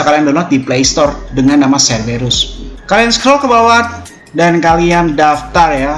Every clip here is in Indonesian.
kalian download di Play Store dengan nama Cerberus. Kalian scroll ke bawah dan kalian daftar ya.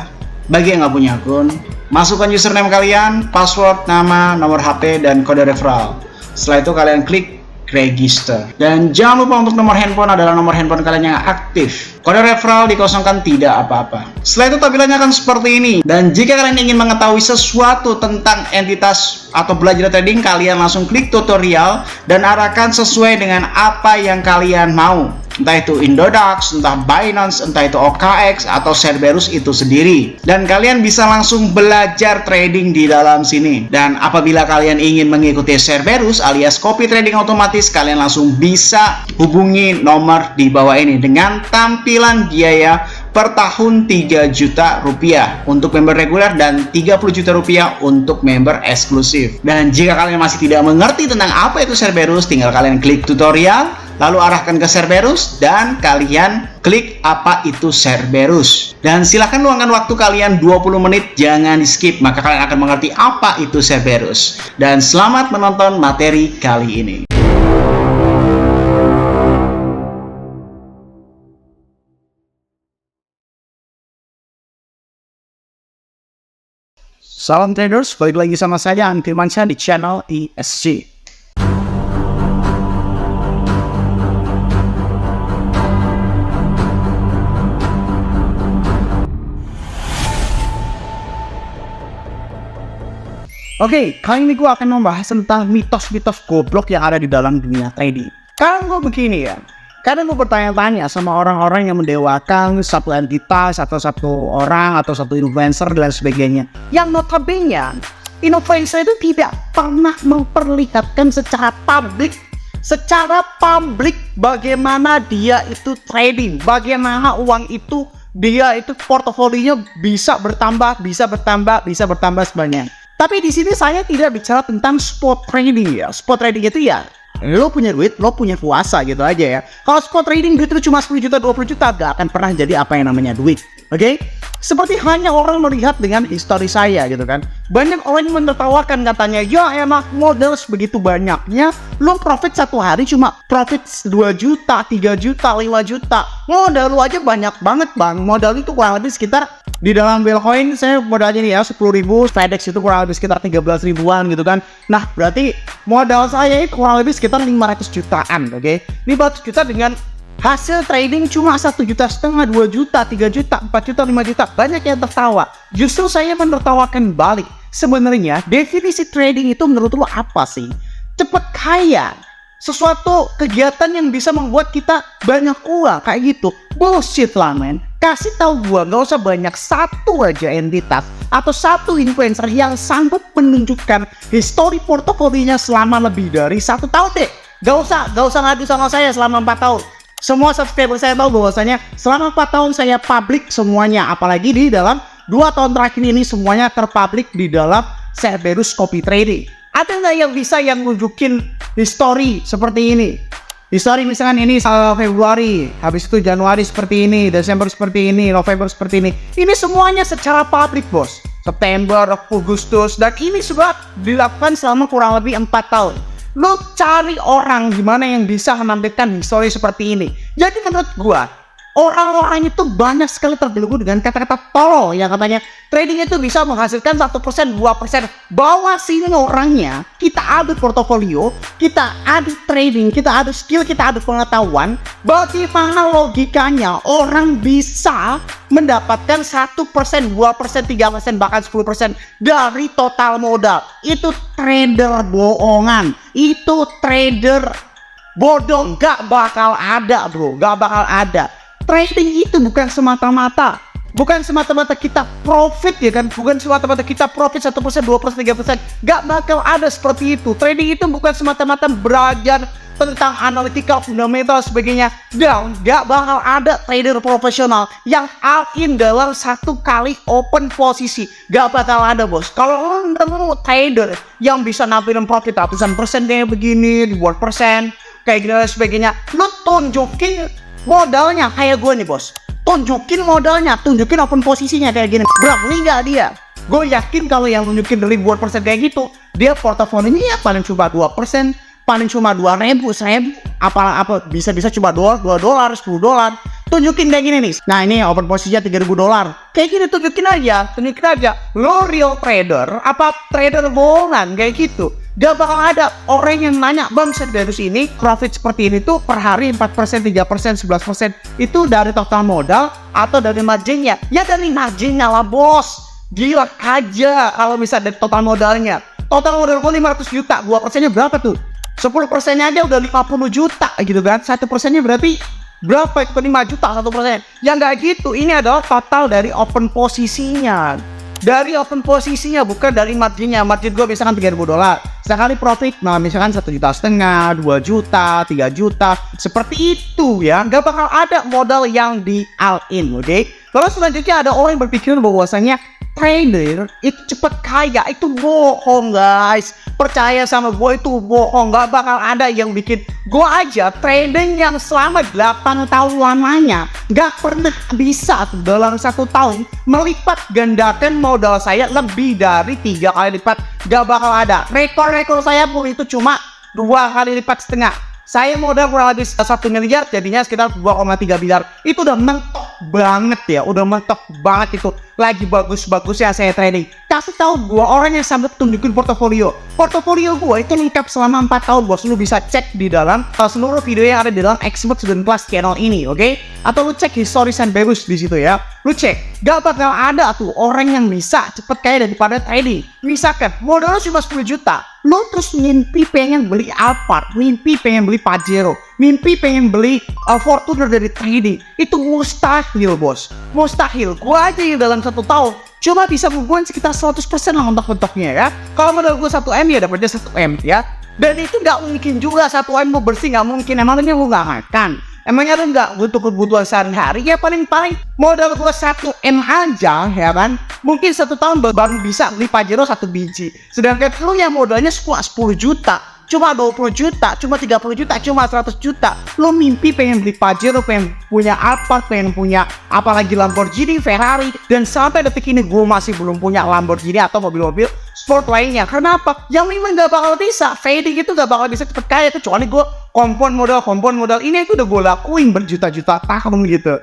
Bagi yang nggak punya akun, masukkan username kalian, password, nama, nomor HP, dan kode referral. Setelah itu kalian klik register. Dan jangan lupa untuk nomor handphone adalah nomor handphone kalian yang aktif. Kode referral dikosongkan, tidak apa-apa. Setelah itu tampilannya akan seperti ini. Dan jika kalian ingin mengetahui sesuatu tentang entitas atau belajar trading, kalian langsung klik tutorial dan arahkan sesuai dengan apa yang kalian mau. Entah itu Indodax, entah Binance, entah itu OKX, atau Cerberus itu sendiri. Dan kalian bisa langsung belajar trading di dalam sini. Dan apabila kalian ingin mengikuti Cerberus alias copy trading otomatis, kalian langsung bisa hubungi nomor di bawah ini dengan tampilan biaya per tahun 3 juta rupiah untuk member reguler dan 30 juta rupiah untuk member eksklusif. Dan jika kalian masih tidak mengerti tentang apa itu Cerberus, tinggal kalian klik tutorial, lalu arahkan ke Cerberus dan kalian klik apa itu Cerberus. Dan silahkan luangkan waktu kalian 20 menit, jangan di skip, maka kalian akan mengerti apa itu Cerberus. Dan selamat menonton materi kali ini. Salam traders, balik lagi sama saya Andi Firmansyah di channel ESG. Oke, kali ini gue akan membahas tentang mitos-mitos goblok yang ada di dalam dunia trading. Kadang gue begini ya, kadang gue bertanya-tanya sama orang-orang yang mendewakan satu entitas atau satu orang atau satu influencer dan sebagainya, yang notabene influencer itu tidak pernah memperlihatkan secara publik bagaimana dia itu trading, bagaimana uang itu dia itu portofolionya bisa bertambah sebanyak. Tapi di sini saya tidak bicara tentang spot trading ya. Spot trading itu ya, lo punya duit, lo punya kuasa gitu aja ya. Kalau spot trading duit itu cuma 10 juta, 20 juta, gak akan pernah jadi apa yang namanya duit. Oke? Seperti hanya orang melihat dengan histori saya gitu kan. Banyak orang yang menertawakan katanya, ya enak modal sebegitu banyaknya, lo profit satu hari cuma profit 2 juta, 3 juta, 5 juta. Modal lo aja banyak banget bang. Modal itu kurang lebih sekitar, di dalam Bitcoin saya modalnya nih ya 10.000, FedEx itu kurang lebih sekitar 13 ribuan gitu kan. Nah berarti modal saya itu kurang lebih sekitar 500 jutaan, oke? 500 juta dengan hasil trading cuma 1,5 juta, 2 juta, 3 juta, 4 juta, 5 juta. Banyak yang tertawa. Justru saya menertawakan balik. Sebenarnya definisi trading itu menurut lo apa sih? Cepet kaya, sesuatu kegiatan yang bisa membuat kita banyak uang kayak gitu. Bullshit lah men. Kasih tahu gua, gak usah banyak, satu aja entitas atau satu influencer yang sanggup menunjukkan histori portofolionya selama lebih dari 1 tahun deh. Gak usah ngadu sama saya selama 4 tahun. Semua subscriber saya tahu bahwasanya selama 4 tahun saya publik semuanya, apalagi di dalam 2 tahun terakhir ini semuanya terpublik di dalam Cerberus Copy Trading. Ada nggak yang bisa yang nunjukin histori seperti ini? Histori misalkan ini Februari, habis itu Januari seperti ini, Desember seperti ini, November seperti ini. Ini semuanya secara publik bos. September, Agustus, dan ini sudah dilakukan selama kurang lebih 4 tahun. Lo cari orang gimana yang bisa menampilkan histori seperti ini. Jadi menurut gua, orang-orang itu banyak sekali terbelenggu dengan kata-kata tolol yang katanya trading itu bisa menghasilkan 1%, 2%. Bawa sini orangnya, kita adu portofolio, kita adu trading, kita adu skill, kita adu pengetahuan. Bagaimana logikanya orang bisa mendapatkan 1%, 2%, 3%, bahkan 10% dari total modal? Itu trader bohongan, itu trader bodoh, gak bakal ada bro, gak bakal ada. Trading itu bukan semata-mata kita profit ya kan, bukan semata-mata kita profit 1%, 2%, 3%, gak bakal ada seperti itu. Trading itu bukan semata-mata belajar tentang analytical, fundamental, sebagainya. Dan gak bakal ada trader profesional yang all in dalam 1 kali open posisi, gak bakal ada bos. Kalau lo trader yang bisa nampilin profit ratusan persen kayak begini, ribuan persen kayak gini dan sebagainya, lo tunjukin modalnya kayak gue nih bos, tunjukin modalnya, tunjukin open posisinya kayak gini, berani nggak dia? Gue yakin kalau yang tunjukin ribuan persen kayak gitu, dia portofolionya ya paling cuma 2%, paling cuma 2.000, 1.000, apa bisa cuma $2, $10. Tunjukin kayak gini nih. Nah ini open posisinya $3.000. Kayak gini tunjukin aja. Lo real trader apa trader bohongan kayak gitu. Gak bakal ada orang yang nanya, bang dari sini profit seperti ini tuh per hari 4%, 3%, 11%. Itu dari total modal atau dari marginnya? Ya dari marginnya lah bos. Gila aja kalau bisa dari total modalnya. Total modal gue 500 juta, 2%-nya berapa tuh? 10%-nya aja udah 50 juta gitu kan. 1%-nya berarti berapa? Itu 5 juta 1%. Ya nggak gitu, ini adalah total dari open posisinya. Dari open posisinya, bukan dari marginnya. Margin gue misalkan $3.000. Sekali profit, nah misalkan 1,5 juta, 2 juta, 3 juta. Seperti itu ya. Nggak bakal ada modal yang di all in, oke? Terus selanjutnya ada orang yang berpikir bahwasanya trader itu cepat kaya. Itu bohong guys. Percaya sama gue, itu bohong. Gak bakal ada yang bikin. Gue aja trading yang selama 8 tahun lamanya gak pernah bisa dalam 1 tahun melipat gandakan modal saya lebih dari 3 kali lipat. Gak bakal ada. Rekor saya pun itu cuma 2 kali lipat setengah. Saya modal kurang lebih 1 miliar, jadinya sekitar 2,3 miliar. Itu udah mentok banget ya, udah mentok banget itu. Lagi bagus-bagusnya saya trading. Kasih tahu gua orang yang sampai tunjukin portofolio. Portofolio gua itu lengkap selama 4 tahun bos. Lu bisa cek di dalam seluruh video yang ada di dalam Expert Student Class channel ini, oke? Atau lu cek historisan bagus di situ ya. Lu cek, gak bakal ada tuh orang yang bisa cepet kaya daripada trading. Misalkan modalnya cuma 10 juta. Lo terus mimpi pengen beli Alphard, mimpi pengen beli Pajero, mimpi pengen beli Fortuner dari trading. Itu mustahil bos, mustahil. Gua aja yang dalam 1 tahun cuma bisa ngumpulin sekitar 100% lah mentok-mentoknya ya. Kalau modal gua 1M ya dapetnya 1M ya. Dan itu gak mungkin juga 1M mau bersih, gak mungkin. Emangnya gua gak makan? Emangnya lu nggak butuh kebutuhan sehari-hari? Ya paling modal gua 1M aja ya kan. Mungkin 1 tahun baru bisa beli Pajero 1 biji. Sedangkan lu yang modalnya 10 juta, cuma 20 juta, cuma 30 juta, cuma 100 juta. Lu mimpi pengen beli Pajero, pengen punya Alphard, pengen punya apalagi Lamborghini, Ferrari. Dan sampai detik ini gua masih belum punya Lamborghini atau mobil-mobil sport lainnya. Kenapa? Yang memang gak bakal bisa. Trading itu gak bakal bisa cepet kaya, kecuali gue kompon modal ini itu udah gue lakuin berjuta-juta tahun gitu.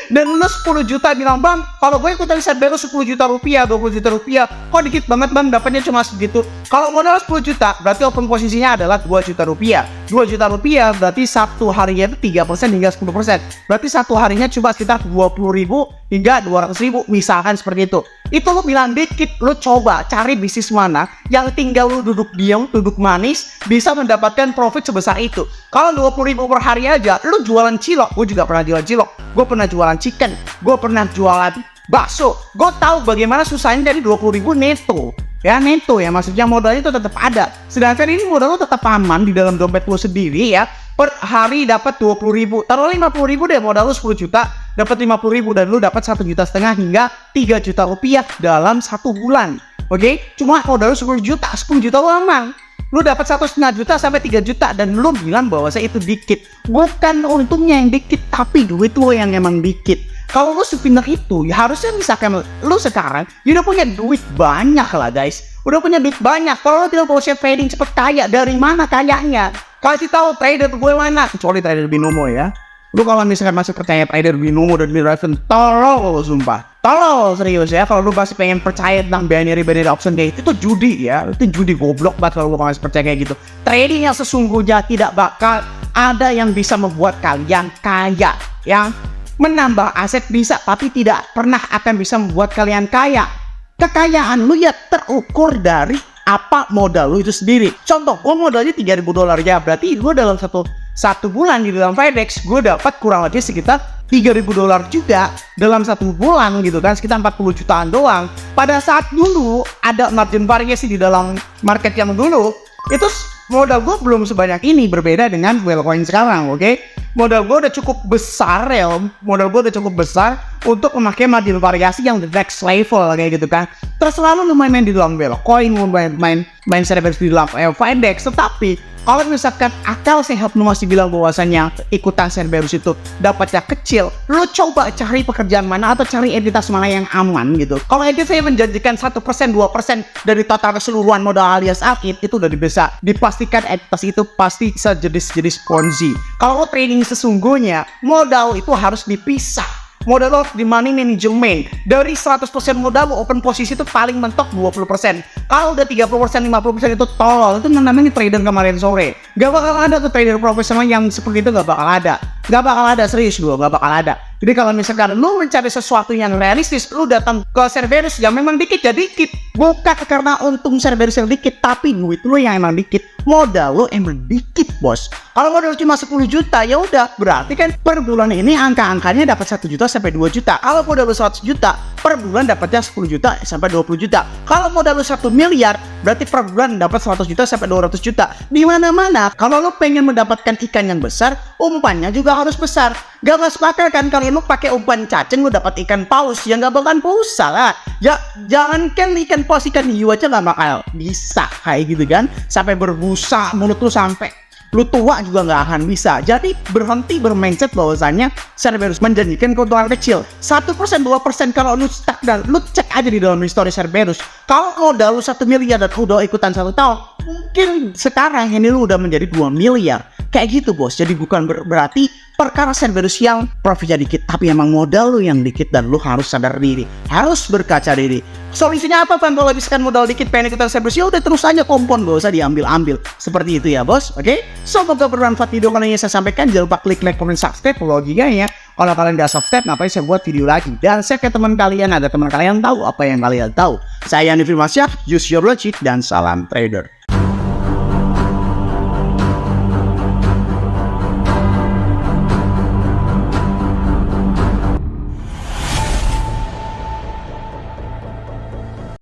Dan lu 10 juta bilang, bang kalau gue ikutan set baru 10 juta rupiah, 20 juta rupiah, kok dikit banget bang dapatnya cuma segitu. Kalau modal 10 juta berarti open posisinya adalah 2 juta rupiah. 2 juta rupiah berarti 1 harinya itu 3% hingga 10%. Berarti 1 harinya cuma sekitar 20.000 hingga 200.000 misalkan seperti itu. Itu lu bilang dikit. Lu coba cari bisnis mana yang tinggal lu duduk diam, duduk manis, bisa mendapatkan profit sebesar itu. Kalau 20.000 per hari aja lu jualan cilok. Gue juga pernah jualan cilok, gue pernah jualan chicken, gue pernah jualan bakso. Gue tahu bagaimana susahnya dari 20.000 neto. Ya neto ya, maksudnya modalnya itu tetap ada. Sedangkan ini modal lu tetap aman di dalam dompet lu sendiri ya. Per hari dapat 20.000, taruh 50.000 deh, modal lu 10 juta, dapat 50.000 dan lu dapat 1,5 juta hingga 3 juta rupiah dalam 1 bulan. Oke? Cuma modal lu 10 juta lu aman. Lu dapat 1,5 juta sampai 3 juta dan lu bilang bahwa saya itu dikit. Bukan untungnya yang dikit, tapi duit lu yang emang dikit. Kalau lu sepindah itu, ya harusnya misalkan lu sekarang ya udah punya duit banyak lah guys. Udah punya duit banyak. Kalau lu tidak mau share trading cepet kaya, dari mana kayanya? Kasih tahu trader gue mana? Kecuali trader binomo ya. Lu kalau misalkan masih percaya trader binomo dan Raven, tolol sumpah. Tolol serius ya. Kalau lu masih pengen percaya tentang binary option kayak itu judi ya. Itu judi goblok banget kalau lu masih percaya kayak gitu. Trading yang sesungguhnya tidak bakal ada yang bisa membuat kalian kaya ya. Menambah aset bisa, tapi tidak pernah akan bisa membuat kalian kaya. Kekayaan lu ya terukur dari apa modal lu itu sendiri. Contoh, gue modalnya $3.000 ya, berarti gue dalam satu bulan di dalam Fidex gue dapat kurang lebih sekitar $3.000 juga dalam 1 bulan gitu kan, sekitar 40 jutaan doang. Pada saat dulu ada margin variasi di dalam market yang dulu, itu modal gue belum sebanyak ini, berbeda dengan Wellcoin sekarang, oke? Modal gue udah cukup besar ya, modal gue udah cukup besar untuk memakai margin variasi yang the next level kayak gitu kan. Terserah lu main di dalam Bitcoin, lu main Cerberus di dalam Finex, tetapi kalau misalkan akal sehat lu masih bilang bahwasanya ikutan Cerberus itu dapatnya kecil, lu coba cari pekerjaan mana atau cari entitas mana yang aman gitu. Kalau entitas saya menjanjikan 1%, 2% dari total keseluruhan modal alias akid, itu udah bisa dipastikan entitas itu pasti sejenis Ponzi. Kalau trading sesungguhnya, modal itu harus dipisah. Modal lo di money management. Dari 100% modal lo open posisi itu paling mentok 20%. Kalau udah 30%, 50% itu tolol. Itu namanya trader kemarin sore. Gak bakal ada tuh trader profesional yang seperti itu, gak bakal ada. Gak bakal ada, serius gue, gak bakal ada. Jadi kalau misalkan lu mencari sesuatu yang realistis, lu datang ke Cerberus yang memang dikit ya dikit. Bukan karena untung Cerberus yang dikit, tapi duit lu yang emang dikit. Modal lu emang dikit, bos. Kalau modal cuma 10 juta, ya udah, berarti kan per bulan ini angka-angkanya dapat 1 juta sampai 2 juta. Kalau modal lu 100 juta, per bulan dapatnya 10 juta sampai 20 juta. Kalau modal lu 1 miliar, berarti per bulan dapat 100 juta sampai 200 juta. Di mana-mana, kalau lu pengen mendapatkan ikan yang besar, umpannya juga harus besar. Gak masuk akal kan kalau lu pakai umpan cacing lu dapat ikan paus, yang gak bakalan pulsa lah. Ya jangankan ikan paus, ikan hiu aja gak bakal bisa kayak gitu kan. Sampai berbusa mulut lu sampai lu tua juga nggak akan bisa. Jadi berhenti bermindset bahwasannya Cerberus menjanjikan keuntungan kecil 1%, 2%. Kalau lu stuck dan lu cek aja di dalam histori Cerberus, kalau modal lu 1 miliar dan udah ikutan 1 tahun, mungkin sekarang ini lu udah menjadi 2 miliar kayak gitu, bos. Jadi bukan berarti perkara Cerberus yang profitnya dikit, tapi emang modal lu yang dikit dan lu harus sadar diri, harus berkaca diri. Solusinya apa, Bang? Kalau misalkan modal dikit pengen ikutan Cerberus, ya udah terus aja kompon, gak usah diambil-ambil. Seperti itu ya, bos. Oke? Semoga bermanfaat video kali ini saya sampaikan. Jangan lupa klik like, comment, subscribe. Logikanya, kalau kalian udah subscribe, ngapain saya buat video lagi? Dan share ke teman kalian, ada teman kalian tahu apa yang kalian tahu. Saya Yandi Firmansyah, use your logic, dan salam trader.